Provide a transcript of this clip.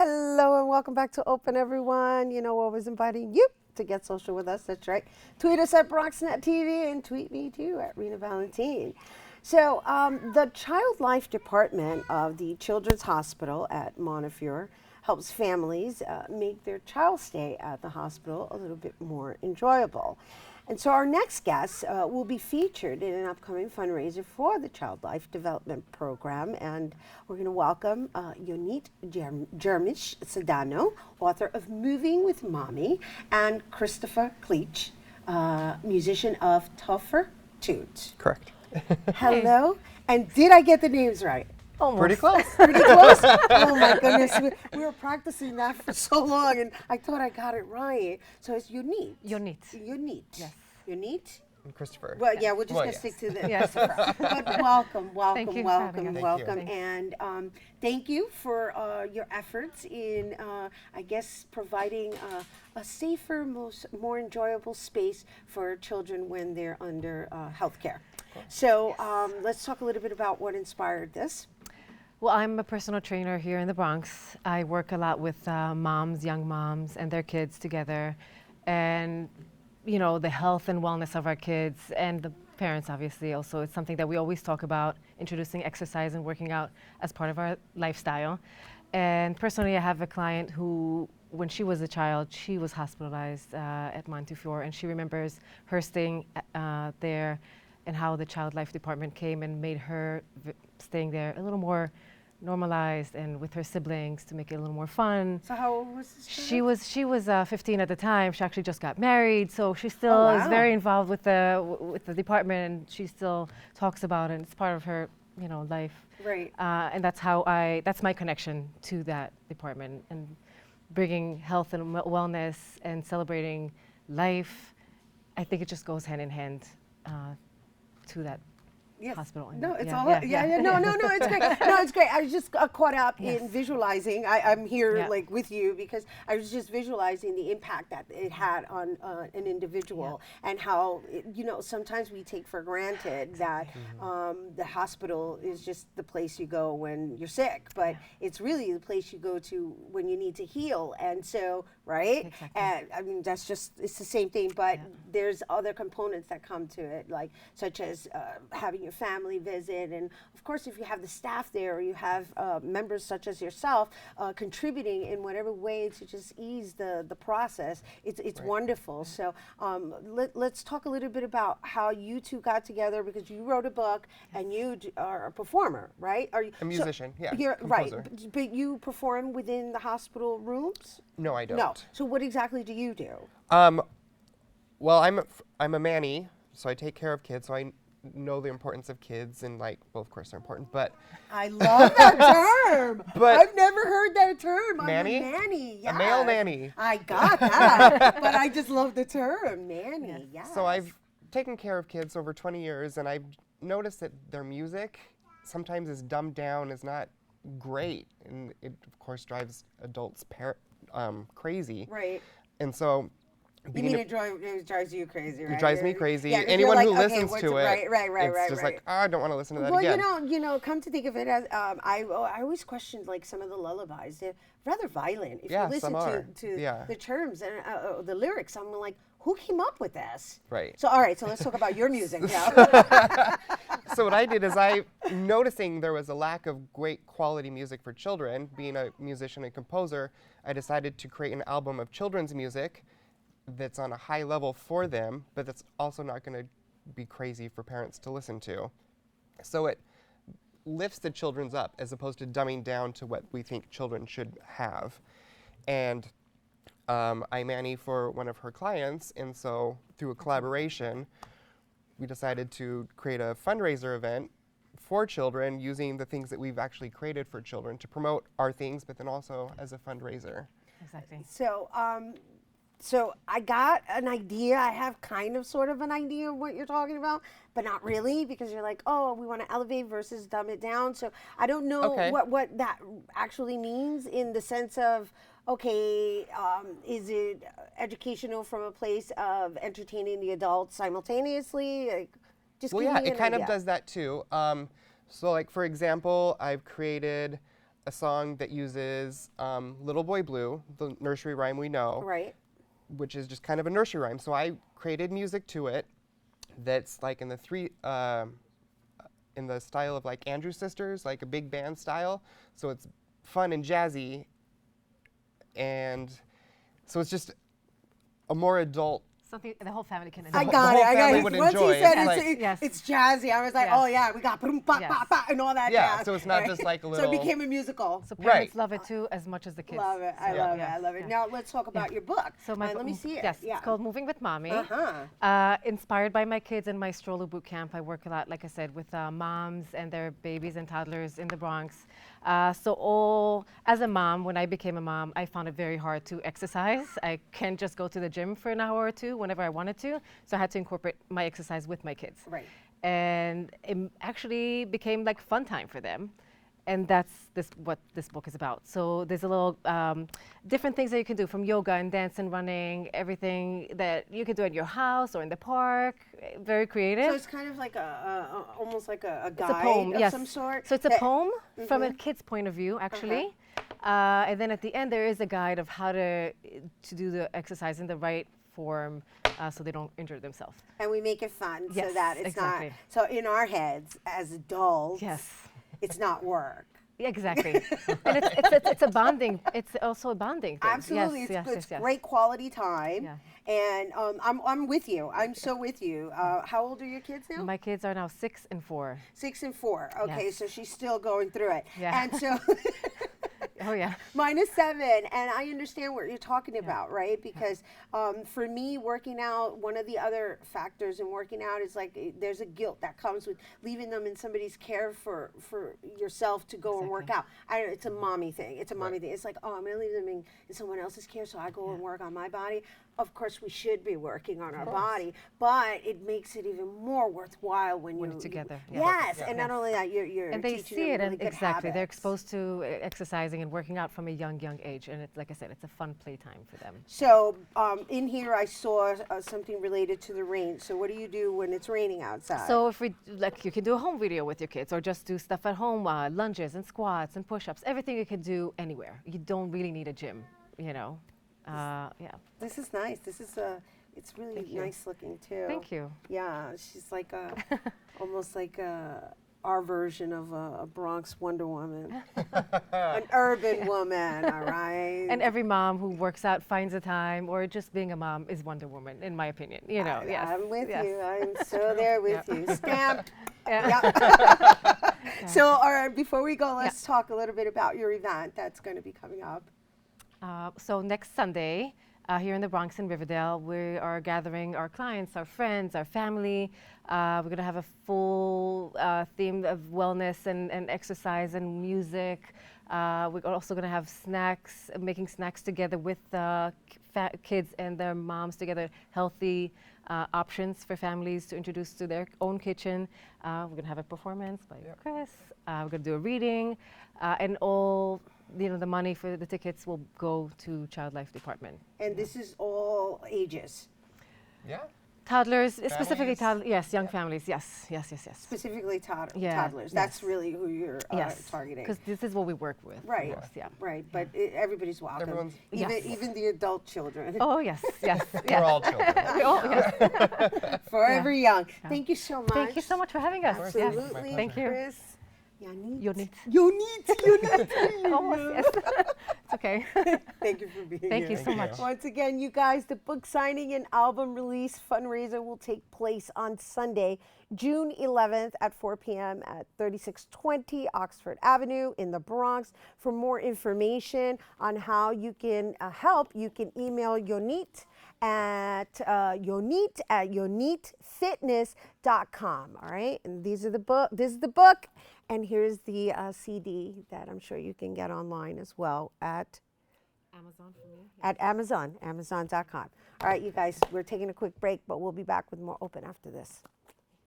Hello and welcome back to Open, everyone. You know, we're always inviting you to get social with us. That's right. Tweet us at BronxNet TV and tweet me too at Rhina Valentine. So, the Child Life Department of the Children's Hospital at Montefiore helps families make their child stay at the hospital a little bit more enjoyable. And so our next guest will be featured in an upcoming fundraiser for the Child Life Development Program. And we're going to welcome Yonit Jermish Sedano, author of Moving with Mommy, and Christopher Cleach, musician of Tougher Toot. Correct. Hello. And did I get the names right? Almost. Pretty close. Pretty close? Oh my goodness. We were practicing that for so long and I thought I got it right. So it's Yonit. Yonit. Yonit. Yes. Yonit? And Christopher. Well, yeah, we're just going to stick to the Christopher. But welcome. Thank you for having us. Welcome. And thank you for your efforts in, I guess, providing a safer, more enjoyable space for children when they're under health care. So let's talk a little bit about what inspired this. Well, I'm a personal trainer here in the Bronx. I work a lot with moms, young moms, and their kids together. And, you know, the health and wellness of our kids and the parents, obviously, also. It's something that we always talk about, introducing exercise and working out as part of our lifestyle. And personally, I have a client who, when she was a child, she was hospitalized at Montefiore, and she remembers her staying there and how the Child Life Department came and made her staying there a little more normalized and with her siblings to make it a little more fun. So how old was this child? She was 15 at the time. She actually just got married, so she still is very involved with the department, and she still talks about it. And it's part of her, you know, life. Right. And that's my connection to that department, and bringing health and wellness and celebrating life. I think it just goes hand in hand to that hospital. No, it's yeah, all yeah, yeah. No, it's great. No, it's great. I was just caught up in visualizing. I'm here like with you because I was just visualizing the impact that it had on an individual and how you know, sometimes we take for granted that the hospital is just the place you go when you're sick, but it's really the place you go to when you need to heal. And so, right? Exactly. And I mean, it's the same thing, but there's other components that come to it, like such as having your family visit, and of course if you have the staff there or you have members such as yourself contributing in whatever way to just ease the process, it's wonderful. So let's talk a little bit about how you two got together, because you wrote a book and you are a performer, right? Are you a musician? So, yeah, right, composer. but you perform within the hospital rooms? No, I don't. No. So what exactly do you do? Well, I'm a manny, so I take care of kids. So I know the importance of kids, and well, of course they're important, but I love that term. But I've never heard that term. Nanny? I'm a nanny. Yes. A male nanny. I got that, but I just love the term nanny. Yes. So I've taken care of kids over 20 years, and I've noticed that their music sometimes is dumbed down, is not great, and it of course drives adults crazy. Right. And so. You mean it drives you crazy, right? It drives me crazy. Yeah, anyone like, who listens to it, right, it's just like, oh, I don't want to listen to that again. Well, you know, come to think of it, as I always questioned like some of the lullabies. They're rather violent. If you listen to the terms and the lyrics, I'm like, who came up with this? Right. So all right, so let's talk about your music now. So what I did is noticing there was a lack of great quality music for children. Being a musician and composer, I decided to create an album of children's music that's on a high level for them, but that's also not going to be crazy for parents to listen to. So it lifts the children's up as opposed to dumbing down to what we think children should have. And I manny for one of her clients, and so through a collaboration, we decided to create a fundraiser event for children using the things that we've actually created for children to promote our things, but then also as a fundraiser. Exactly. So I got an idea. I have kind of sort of an idea of what you're talking about, but not really, because you're like, oh, we want to elevate versus dumb it down. So I don't know what that actually means in the sense of, okay, is it educational from a place of entertaining the adults simultaneously? Like, Well, yeah, it kind of does that too. So like, for example, I've created a song that uses Little Boy Blue, the nursery rhyme we know, Right. which is just kind of a nursery rhyme. So I created music to it that's like in the style of like Andrew Sisters, like a big band style. So it's fun and jazzy, and so it's just a more adult. Something the whole family can enjoy. I whole got it. I got family it. would Once enjoy. he said It's it's, like- Yes. it's jazzy, I was like, Yes. oh yeah, we got boom, ba, Yes. ba, ba, and all that Yeah, jazz. so it's not just like a So little- it became a musical. So parents Right. love it too as much as the kids. Love it. I So, love it. yes, I love it. yeah. Now let's talk about your book. So my let me see it. Yes, Yeah. it's called Moving with Mommy. Uh-huh. Inspired by my kids and my stroller boot camp. I work a lot, like I said, with moms and their babies and toddlers in the Bronx. As a mom, when I became a mom, I found it very hard to exercise. I can't just go to the gym for an hour or two whenever I wanted to. So I had to incorporate my exercise with my kids. Right. And it actually became like fun time for them. And that's what this book is about. So there's a little different things that you can do, from yoga and dance and running, everything that you can do at your house or in the park. Very creative. So it's kind of like almost like a guide It's a poem, of yes. some sort. So it's a that- poem from a kid's point of view, actually. And then at the end, there is a guide of how to do the exercise in the right form so they don't injure themselves. And we make it fun so Yes, that it's exactly. not. So in our heads as adults, Yes. it's not work. Yeah, exactly. And it's a bonding. It's also a bonding thing. Absolutely, Yes, it's yes. great quality time. Yeah. And I'm with you. I'm so with you. How old are your kids now? My kids are now 6 and 4. 6 and 4. Okay, Yes. so she's still going through it. Yeah. And so Oh yeah. mine is 7, and I understand what you're talking about, right? Because for me, working out, one of the other factors in working out is like there's a guilt that comes with leaving them in somebody's care for yourself to go and work out. It's a mommy thing. It's a mommy thing. It's like, oh, I'm going to leave them in someone else's care, so I go and work on my body. Of course, we should be working on our body, but it makes it even more worthwhile when When you're it's together, yeah. Yes, and not only that, you're And they teaching see them it, really and good exactly, they're habits. exposed to exercising and working out from a young age, and it's like I said, it's a fun playtime for them. So in here I saw something related to the rain. So what do you do when it's raining outside? So if you can do a home video with your kids, or just do stuff at home, lunges and squats and push-ups, everything you can do anywhere. You don't really need a gym, you know. Yeah. This is nice. It's really Thank you. nice looking too. Thank you. Yeah, she's like almost like our version of a Bronx Wonder Woman, an urban woman. All right. And every mom who works out finds a time, or just being a mom is Wonder Woman, in my opinion. You know, yes. I'm with yes. you. I'm so there with you. Stamped. Yeah. Yeah. So, all right, before we go, let's talk a little bit about your event that's going to be coming up. So next Sunday, here in the Bronx and Riverdale, we are gathering our clients, our friends, our family. We're going to have a full theme of wellness and exercise and music. We're also going to have snacks, making snacks together with kids and their moms together, healthy options for families to introduce to their own kitchen. We're going to have a performance by Chris. We're going to do a reading, and all the money for the tickets will go to Child Life Department. And this is all ages. Yeah. Toddlers, specifically Families? yes, young families, yes. Specifically Yeah, toddlers. That's yes. really who you're targeting. Because this is what we work with. Right. Yes, yeah. Right, but everybody's welcome. Everyone's- Yes. Even the adult children. Oh yes, yes. We're all children. yes. Forever young. Thank you so much. Thank you so much for having us. Yes. Absolutely. Thank you. Chris. Yanit. Yonit. Yonit. Almost, yes. It's okay. Thank you for being Thank here. you so much. Once again, you guys, the book signing and album release fundraiser will take place on Sunday, June 11th at 4 p.m. at 3620 Oxford Avenue in the Bronx. For more information on how you can help, you can email Yonit at yonitfitness.com. All right, and this is the book, and here's the CD that I'm sure you can get online as well at Amazon for me. at Amazon.com. All right, you guys, we're taking a quick break, but we'll be back with more Open after this.